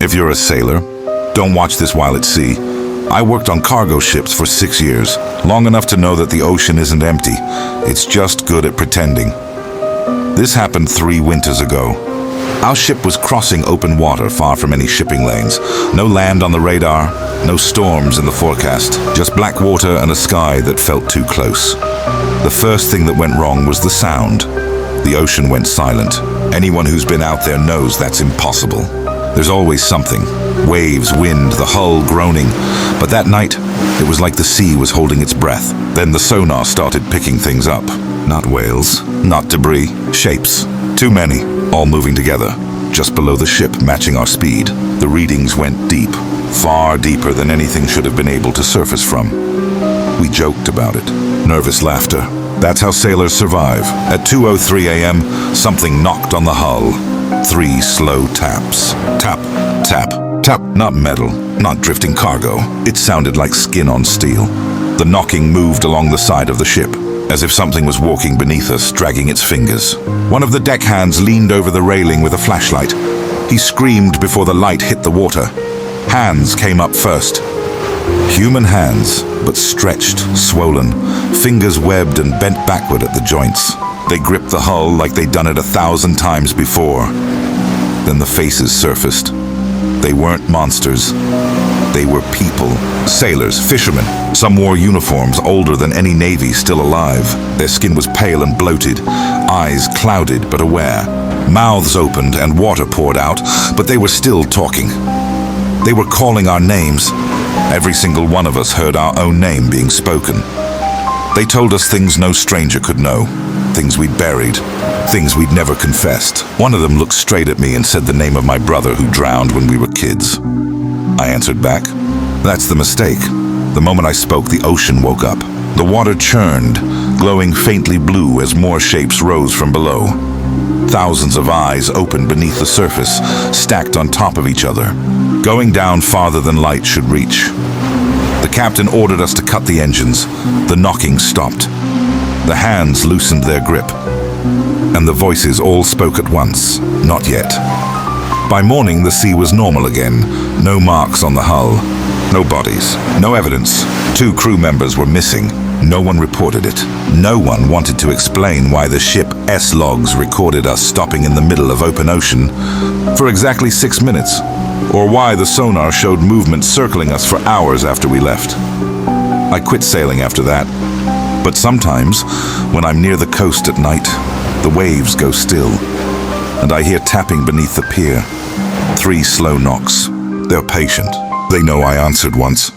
If you're a sailor, don't watch this while at sea. I worked on cargo ships for 6 years, long enough to know that the ocean isn't empty. It's just good at pretending. This happened 3 winters ago. Our ship was crossing open water far from any shipping lanes. No land on the radar, no storms in the forecast, just black water and a sky that felt too close. The first thing that went wrong was the sound. The ocean went silent. Anyone who's been out there knows that's impossible. There's always something. Waves, wind, the hull groaning. But that night, it was like the sea was holding its breath. Then the sonar started picking things up. Not whales, not debris, shapes. Too many, all moving together, just below the ship, matching our speed. The readings went deep, far deeper than anything should have been able to surface from. We joked about it. Nervous laughter. That's how sailors survive. At 2:03 a.m., something knocked on the hull. 3 slow taps. Tap, tap, tap. Not metal, not drifting cargo. It sounded like skin on steel. The knocking moved along the side of the ship, as if something was walking beneath us, dragging its fingers. One of the deckhands leaned over the railing with a flashlight. He screamed before the light hit the water. Hands came up first. Human hands, but stretched, swollen, fingers webbed and bent backward at the joints. They gripped the hull like they'd done it 1,000 times before. Then the faces surfaced. They weren't monsters. They were people. Sailors, fishermen. Some wore uniforms older than any navy still alive. Their skin was pale and bloated, eyes clouded but aware. Mouths opened and water poured out, but they were still talking. They were calling our names. Every single one of us heard our own name being spoken. They told us things no stranger could know, things we'd buried, things we'd never confessed. One of them looked straight at me and said the name of my brother who drowned when we were kids. I answered back. That's the mistake. The moment I spoke, the ocean woke up. The water churned, glowing faintly blue as more shapes rose from below. Thousands of eyes opened beneath the surface, stacked on top of each other, going down farther than light should reach. The captain ordered us to cut the engines. The knocking stopped. The hands loosened their grip, and the voices all spoke at once. Not yet. By morning, the sea was normal again. No marks on the hull. No bodies. No evidence. 2 crew members were missing. No one reported it. No one wanted to explain why the ship S-logs recorded us stopping in the middle of open ocean for exactly 6 minutes, or why the sonar showed movement circling us for hours after we left. I quit sailing after that. But sometimes, when I'm near the coast at night, the waves go still, and I hear tapping beneath the pier. 3 slow knocks. They're patient. They know I answered once.